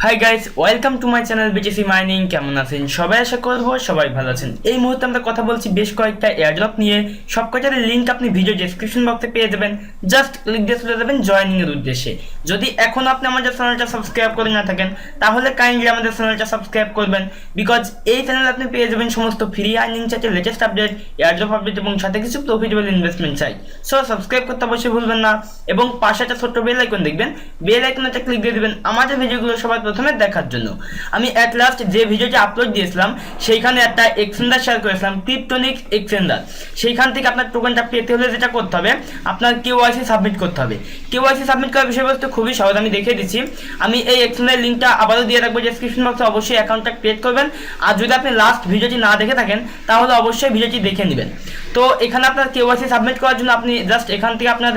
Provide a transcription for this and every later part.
Hi guys, welcome to my channel BTC mining. কেমন আছেন সবাই? আশা করব সবাই ভালো আছেন। এই মুহূর্তে আমরা কথা বলছি বেশ কয়েকটা এয়ারড্রপ নিয়ে। সবকটার লিঙ্ক আপনি ভিডিও ডেসক্রিপশন বক্সে পেয়ে যাবেন। জাস্ট ক্লিক দিয়ে চলে যাবেন জয়েনিং এর উদ্দেশ্যে। যদি এখন আপনি আমাদের চ্যানেলটা সাবস্ক্রাইব করে না থাকেন তাহলে কাইন্ডলি আমাদের চ্যানেলটা সাবস্ক্রাইব করবেন, বিকজ এই চ্যানেলে আপনি পেয়ে যাবেন সমস্ত ফ্রি আর্নিং চার্টের লেটেস্ট আপডেট, এয়ারড্রপ আপডেট এবং সাথে কিছু প্রফিটেবল ইনভেস্টমেন্ট চাই। সো সাবস্ক্রাইব করতে অবশ্যই ভুলবেন না এবং পাশে একটা ছোট্ট বেল আইকন দেখবেন, বেল আইকনটা ক্লিক দিয়ে দেবেন আমাদের ভিডিওগুলো সবার প্রথমে দেখার জন্য। আমি এট লাস্ট যে ভিডিওটি আপলোড দিয়েছিলাম সেইখানে একটা এক্সচেঞ্জার শেয়ার করেছিলাম, ক্রিপ্টোনিক এক্সচেঞ্জার। সেইখান থেকে আপনার টোকেনটা পেতে হলে যেটা করতে হবে, আপনার কেওয়াইসি সাবমিট করতে হবে। কেওয়াইসি সাবমিট করার বিষয়বস্তু খুবই সহজ, আমি দেখিয়ে দিচ্ছি। আমি এই এক্সচেঞ্জারের লিঙ্কটা আবারও দিয়ে রাখবো ডেসক্রিপশন বক্সে, অবশ্যই অ্যাকাউন্টটা ক্রিয়েট করবেন। আর যদি আপনি লাস্ট ভিডিওটি না দেখে থাকেন তাহলে অবশ্যই ভিডিওটি দেখে নেবেন। তো এখানে আপনার কেওয়াইসি সাবমিট করার জন্য আপনি জাস্ট এখান থেকে আপনার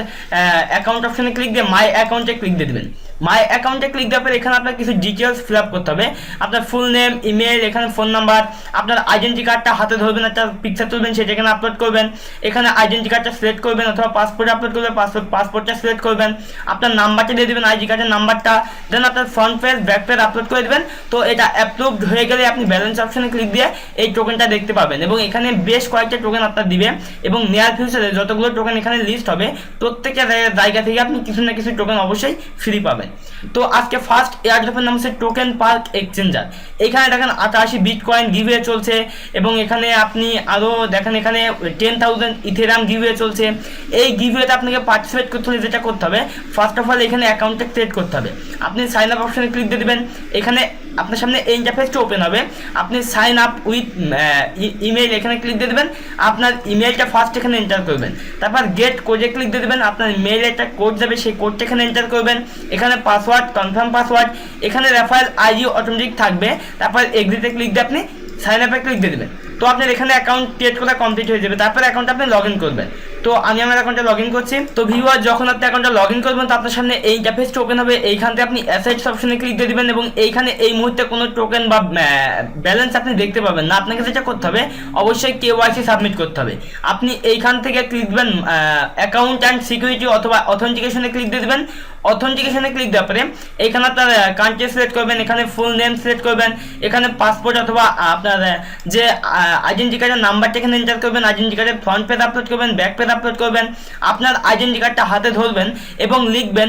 অ্যাকাউন্ট অপশনে ক্লিক দিয়ে মাই অ্যাকাউন্টে ক্লিক দিয়ে দেবেন। মাই অ্যাকাউন্টে ক্লিক দেওয়ার পর এখানে আপনার কিছু ডিটেলস ফিল আপ করতে হবে। আপনার ফুল নেম, ইমেল, এখানে ফোন নাম্বার, আপনার আইডেন্টি কার্ডটা হাতে ধরবেন, একটা পিকচার তুলবেন, সেটা এখানে আপলোড করবেন। এখানে আইডেন্টি কার্ডটা সিলেক্ট করবেন অথবা পাসপোর্ট আপলোড করবেন, পাসপোর্টটা সিলেক্ট করবেন। আপনার নাম্বারটা দিয়ে দেবেন, আইডি কার্ডের নাম্বারটা, দেন আপনার front page back page upload করে দেবেন। তো এটা অ্যাপ্রুভড হয়ে গেলে আপনি ব্যালেন্স অপশনে ক্লিক দিয়ে এই টোকেনটা দেখতে পাবেন এবং এখানে বেশ কয়েকটা টোকেন আপনার দিবে এবং নিয়ার ফিউচারে যতগুলো টোকেন এখানে লিস্ট হবে প্রত্যেকটা জায়গা থেকে আপনি কিছু না কিছু টোকেন অবশ্যই ফ্রি পাবেন। তো আজকে ফার্স্ট এয়ারড্রপের নাম হচ্ছে টোকেন পার্ক এক্সচেঞ্জার। এখানে দেখেন 88 বিটকয়েন গিভওয়ে চলছে এবং এখানে আপনি আরও দেখেন এখানে 10,000 ইথেরিয়াম গিভওয়ে চলছে। এই গিভওয়েতে আপনাকে পার্টিসিপেট করতে হলে যেটা করতে হবে, ফার্স্ট অফ অল এখানে অ্যাকাউন্টটা ক্রিয়েট করতে হবে। আপনি সাইন আপ অপশনে ক্লিক দিয়ে দেবেন। এখানে আপনার সামনে এই ইন্টারফেসটা ওপেন হবে। আপনি সাইন আপ উইথ ইমেল এখানে ক্লিক দিয়ে দেবেন। আপনার ইমেলটা ফার্স্ট এখানে এন্টার করবেন, তারপর গেট কোডে ক্লিক দিয়ে দেবেন। আপনার মেইলে একটা কোড যাবে, সেই কোডটা এখানে এন্টার করবেন। এখানে পাসওয়ার্ড, কনফার্ম পাসওয়ার্ড, এখানে রেফারেল আইডি অটোমেটিক থাকবে। তারপর এগ্রিতে ক্লিক দিয়ে আপনি সাইন আপে ক্লিক দিয়ে দেবেন। তো আপনার এখানে অ্যাকাউন্ট ক্রিয়েট করা কমপ্লিট হয়ে যাবে। তারপর অ্যাকাউন্টে আপনি লগ ইন করবেন। তো আমি আমার অ্যাকাউন্টে লগ ইন করছি। তো ভিউয়ার, যখন আপনি অ্যাকাউন্টে লগ ইন করবেন তো আপনার সামনে এই ইন্টারফেসটা ওপেন হবে। এইখান থেকে আপনি অ্যাসেটস অপশনে ক্লিক দিয়ে দেবেন এবং এইখানে এই মুহূর্তে কোনো টোকেন বা ব্যালেন্স আপনি দেখতে পাবেন না। আপনাকে যেটা করতে হবে, অবশ্যই কেওয়াইসি সাবমিট করতে হবে। আপনি এইখান থেকে ক্লিক দেবেন অ্যাকাউন্ট অ্যান্ড সিকিউরিটি অথবা অথেন্টিকেশনে ক্লিক দিয়ে দেবেন। অথেন্টিকেশনে ক্লিক দেওয়ার পরে এখানে আপনার কান্ট্রি সিলেক্ট করবেন, এখানে ফুল নেম সিলেক্ট করবেন, এখানে পাসপোর্ট অথবা আপনার যে আইডেন্টি কার্ডের নাম্বারটা এখানে এন্টার করবেন, আইডেন্টি কার্ডের ফ্রন্ট পেজ আপলোড করবেন, ব্যাক পেজ আপলোড করবেন। আপনার আইডেন্টি কার্ডটা হাতে ধরবেন এবং লিখবেন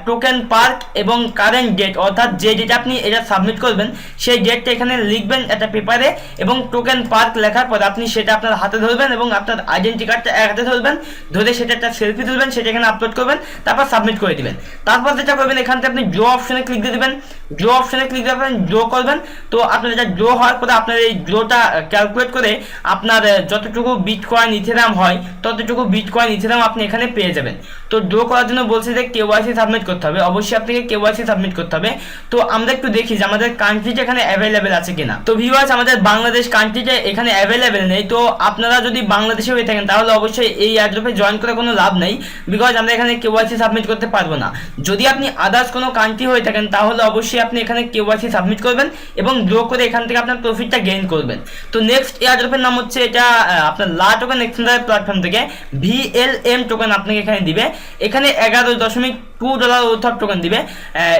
টোকেন পার্ক এবং কারেন্ট ডেট, অর্থাৎ যে ডেট আপনি এটা সাবমিট করবেন সেই ডেটটা এখানে লিখবেন একটা পেপারে এবং টোকেন পার্ক লেখার পর আপনি সেটা আপনার হাতে ধরবেন এবং আপনার আইডেন্টি কার্ডটা এক হাতে ধরবেন, ধরে সেটা একটা সেলফি তুলবেন, সেটা এখানে আপলোড করবেন, তারপর সাবমিট করে দিবেন। তারপর যেটা করবেন, এখান থেকে আপনি ড্র অপশনে ক্লিক দিয়ে দেবেন। ড্র অপশনে ক্লিক দিয়ে ড্র করবেন। তো আপনার এটা ড্র হওয়ার পরে আপনার এই ড্রটা ক্যালকুলেট করে আপনার যতটুকু বিটকয়েন ইথেরিয়াম হয় ততটুকু বিটকয়েন ইথেরিয়াম আপনি এখানে পেয়ে যাবেন। তো ড্র করার জন্য বলছে যে কেওয়াইসি সাবমিট করতে হবে, অবশ্যই আপনাকে কেওয়াইসি সাবমিট করতে হবে। তো আমরা একটু দেখি যে আমাদের কান্ট্রিটা এখানে অ্যাভেলেবেল আছে কিনা। তো ভিউয়ার্স, আমাদের বাংলাদেশ কান্ট্রিটা এখানে অ্যাভেলেবেল নেই। তো আপনারা যদি বাংলাদেশে হয়ে থাকেন তাহলে অবশ্যই এই এয়ারড্রপে জয়েন করে কোনো লাভ নেই, বিকজ আমরা এখানে কেওয়াইসি সাবমিট করতে পারবো না। যদি আপনি আদার্স কোনো কান্ট্রি হয়ে থাকেন তাহলে অবশ্যই আপনি এখানে কেওয়াইসি সাবমিট করবেন এবং ড্র করে এখান থেকে আপনার প্রফিটটা গেইন করবেন। তো নেক্সট এয়ারড্রপের নাম হচ্ছে, এটা আপনার লাটোকেন এক্সচেঞ্জার প্ল্যাটফর্ম থেকে VLM টোকেন আপনাকে এখানে দিবে। এখানে $11.2 উইথড্র টোকেন দিবে।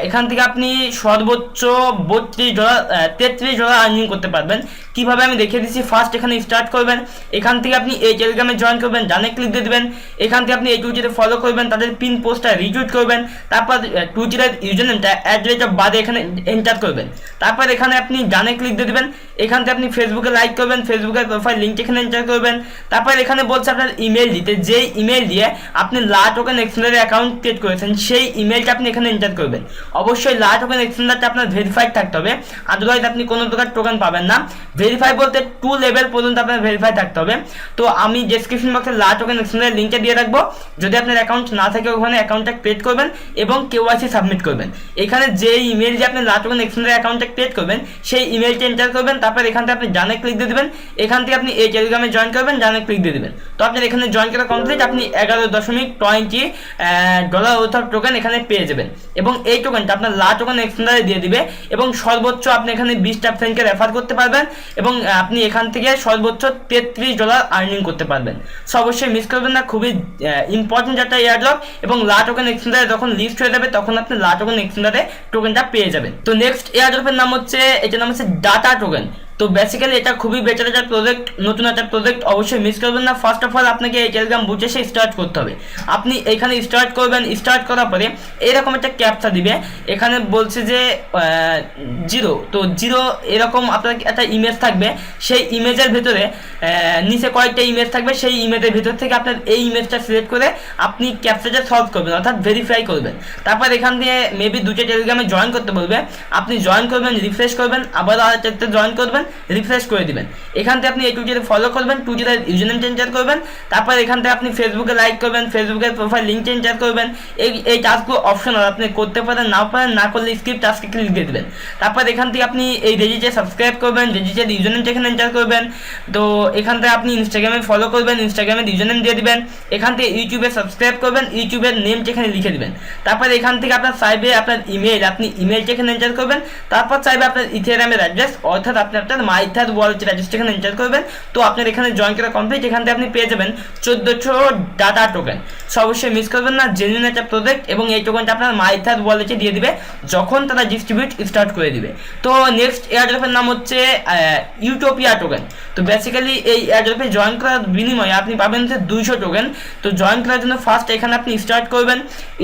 এখান থেকে আপনি সর্বোচ্চ $33 আর্নিং করতে পারবেন। কিভাবে আমি দেখিয়ে দিচ্ছি। ফার্স্ট এখানে স্টার্ট করবেন, এখান থেকে আপনি এই টেলিগ্রামে জয়েন করবেন, ডানে ক্লিক দিয়ে দেবেন। এখান থেকে আপনি এই টুইটারে ফলো করবেন, তাদের পিন পোস্টটা রিটুইট করবেন, তারপর টুইটারের ইউজার নেমটা @বাদে এখানে এন্টার করবেন। তারপর এখানে আপনি ডানে ক্লিক দিয়ে দেবেন। এখান থেকে আপনি ফেসবুকে লাইক করবেন, ফেসবুকের প্রোফাইল লিঙ্ক এখানে এন্টার করবেন। তারপর এখানে বলছে আপনার ইমেল দিতে, যেই ইমেল দিয়ে আপনি লাটোকেন এক্সচেঞ্জারের অ্যাকাউন্ট ক্রিয়েট করেছেন সেই ইমেলটা আপনি এখানে এন্টার করবেন। অবশ্যই লাটোকেন এক্সচেঞ্জারটা আপনার ভেরিফাইড থাকতে হবে, আদারওয়াইজ আপনি কোনো প্রকার টোকেন পাবেন না। ভেরিফাই বলতে 2 লেভেল পর্যন্ত আপনার ভেরিফাই থাকতে হবে। তো আমি ডেসক্রিপশন বক্সে লাটোকেন এক্সচেঞ্জারের লিঙ্কটা দিয়ে রাখবো। যদি আপনার অ্যাকাউন্ট না থাকে ওখানে অ্যাকাউন্টটা ক্রিয়েট করবেন এবং কেওয়াইসি সাবমিট করবেন। এখানে যে ইমেল দিয়ে আপনি লাটোকেন এক্সচেঞ্জারের অ্যাকাউন্টটা ক্রিয়েট করবেন সেই ইমেলটা এন্টার করবেন। তারপর এখান থেকে আপনি ডানে ক্লিক দিয়ে দেবেন। এখান থেকে আপনি এই টেলিগ্রামে জয়েন করবেন, ডানে ক্লিক দিয়ে দেবেন। তো আপনার এখানে জয়েন করা কমপ্লিট। আপনি $11.20 উইথড্র টোকেন এখানে পেয়ে যাবেন এবং এই টোকেনটা আপনার লাটোকেন এক্সচেঞ্জারে দিয়ে দিবে এবং সর্বোচ্চ আপনি এখানে 20টা ফ্রেন্ডকে রেফার করতে পারবেন এবং আপনি এখান থেকে সর্বোচ্চ $33 আর্নিং করতে পারবেন। সো অবশ্যই মিস করবেন না, খুবই ইম্পর্টেন্ট একটা এয়ারড্রপ এবং লাটোকেন এক্সচেঞ্জারে যখন লিস্ট হয়ে যাবে তখন আপনি লাটোকেন এক্সচেঞ্জারে টোকেনটা পেয়ে যাবেন। তো নেক্সট এয়ারড্রপের নাম হচ্ছে, এটার নাম হচ্ছে ডাটা টোকেন। তো বেসিক্যালি এটা খুবই বেটার একটা প্রজেক্ট, নতুন একটা প্রজেক্ট, অবশ্যই মিস করবেন না। ফার্স্ট অফ অল আপনাকে এই টেলিগ্রাম বুটে সে স্টার্ট করতে হবে। আপনি এখানে স্টার্ট করবেন, স্টার্ট করার পরে এরকম একটা ক্যাপচা দিবে, এখানে বলছে যে 0, তো 0 এরকম আপনার একটা ইমেজ থাকবে, সেই ইমেজের ভিতরে নিচে কয়েকটা ইমেজ থাকবে, সেই ইমেজের ভিতর থেকে আপনার এই ইমেজটা সিলেক্ট করে আপনি ক্যাপচাটা সলভ করবেন অর্থাৎ ভেরিফাই করবেন। তারপর এখান দিয়ে মেবি 2টা টেলিগ্রামে জয়েন করতে বলবে, আপনি জয়েন করবেন, রিফ্রেশ করবেন, আবার আরেকটাতে জয়েন করবেন, রিফ্রেশ করে দিবেন। এখান থেকে আপনি এই টুইটারে ফলো করবেন, টুইটারের ইউজারনেম চেঞ্জ করবেন, তারপর এখান থেকে আপনি ফেসবুকে লাইক করবেন, ফেসবুকের প্রোফাইল লিঙ্ক চেঞ্জ করবেন। এই টাস্কগুলো অপশনাল, আপনি করতে পারেন নাও পারেন, না করলে স্কিপ টাস্কে ক্লিক দিয়ে দেবেন। তারপর এখান থেকে আপনি এই রেজিস্টারে সাবস্ক্রাইব করবেন, রেজিস্টারের ইউজারনেম এখানে এন্টার করবেন। তো এখান থেকে আপনি ইনস্টাগ্রামে ফলো করবেন, ইনস্টাগ্রামের ইউজারনেম দিয়ে দিবেন। এখান থেকে ইউটিউবে সাবস্ক্রাইব করবেন, ইউটিউবের নেমটা এখানে লিখে দিবেন। তারপর এখান থেকে আপনার চাইবে আপনার ইমেল, আপনি ইমেলটা এখানে এন্টার করবেন। তারপর চাইবে আপনার ইথেরিয়ামের অ্যাড্রেস অর্থাৎ আপনি আপনার মাইথার ওয়ালেটের অ্যাড্রেস এখানে এন্টার করবেন। তো আপনার এখানে জয়েন করা কমপ্লিট, এখান থেকে আপনি পেয়ে যাবেন 1400 ডাটা টোকেন। সো অবশ্যই মিস করবেন না, জেনুইন একটা প্রজেক্ট এবং এই টোকেনটা আপনার মাইথার ওয়ালেটে দিয়ে দিবে যখন তারা ডিস্ট্রিবিউট স্টার্ট করে দিবে। তো নেক্সট এয়ারড্রপের নাম হচ্ছে ইউটোপিয়া টোকেন। তো বেসিক্যালি এই এয়ারড্রপে জয়েন করার বিনিময়ে আপনি পাবেন হচ্ছে 200 টোকেন। তো জয়েন করার জন্য ফার্স্ট এখানে আপনি স্টার্ট করবেন,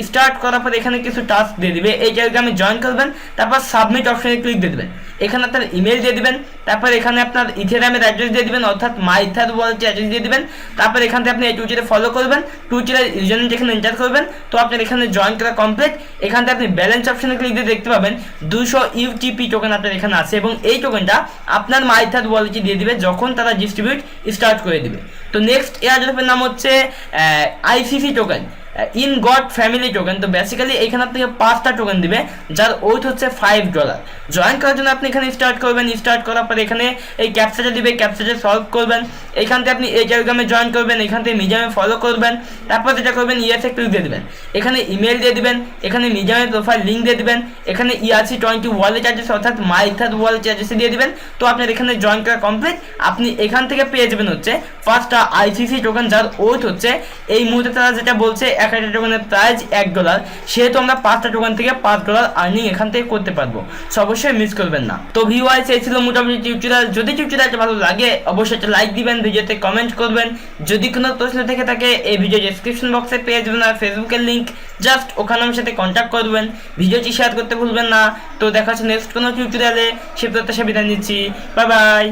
স্টার্ট করার পর এখানে কিছু টাস্ক দিয়ে দিবে, এই টেলিগ্রামে জয়েন করবেন, তারপর সাবমিট অপশনে ক্লিক দিয়ে দেবেন। এখানে আপনার ইমেল দিয়ে দিবেন, তারপর এখানে আপনার ইথেরিয়ামের অ্যাড্রেস দিয়ে দিবেন অর্থাৎ মাইথার ওয়ালেটের অ্যাড্রেস দিয়ে দিবেন। তারপর এখান থেকে আপনি এই টুইটারে ফলো করবেন, টুইটারের ইউজারনেম এখানে এন্টার করবেন। তো আপনার এখানে জয়েন করা কমপ্লিট। এখান থেকে আপনি ব্যালেন্স অপশনে ক্লিক দিয়ে দেখতে পাবেন 200 ইউটিপি টোকেন আপনার এখানে আছে এবং এই টোকেনটা আপনার মাইথার ওয়ালেটে দিয়ে দিবে যখন তারা ডিস্ট্রিবিউট স্টার্ট করে দিবে। তো নেক্সট এয়ারড্রপের নাম হচ্ছে ICC token, in god family token. তো বেসিক্যালি এখানে আপনাকে 5টা টোকেন দিবে যার ওয়েট হচ্ছে $5। জয়েন করার জন্য আপনি এখানে স্টার্ট করবেন, স্টার্ট করার পরে এখানে এই ক্যাপচাটা দিবে, ক্যাপচাটা সলভ করবেন। এখান থেকে আপনি এই টেলিগ্রামে জয়েন করবেন, এখান থেকে মিডিয়ামে ফলো করবেন, তারপর যেটা করবেন ইয়েসে ক্লিক দিয়ে দেবেন। এখানে ইমেল দিয়ে দিবেন, এখানে মিডিয়ামের প্রোফাইল লিঙ্ক দিয়ে দিবেন, এখানে ERC20 ওয়ালেট অ্যাড্রেস অর্থাৎ মাইথার ওয়ালেট অ্যাড্রেসে দিয়ে দিবেন। তো আপনার এখানে জয়েন করা কমপ্লিট। আপনি এখান থেকে পেয়ে যাবেন হচ্ছে 5টা ICC টোকেন যার ওয়েট হচ্ছে এই মুহূর্তে তারা যেটা বলছে একটা টোকেনের প্রাইস $1, সেহেতু আমরা 5টা টোকেন থেকে $5 আর্নিং এখান থেকে করতে পারবো। সো অবশ্যই মিস করবেন না। তো ভিউয়ার্স এই ছিল মোটামুটি টিউটোরিয়াল। যদি টিউটোরিয়ালটা ভালো লাগে অবশ্যই একটা লাইক দিবেন, ভিডিওতে কমেন্ট করবেন। যদি কোনো প্রশ্ন থেকে থাকে এই ভিডিও ডেসক্রিপশন বক্সে পেয়ে যাবেন আর ফেসবুকের লিঙ্ক, জাস্ট ওখানে আমার সাথে কন্ট্যাক্ট করবেন। ভিডিওটি শেয়ার করতে ভুলবেন না। তো দেখা হচ্ছে নেক্সট কোনো টিউটোরিয়ালে, সে প্রত্যাশা বিদায় নিচ্ছি। Bye bye.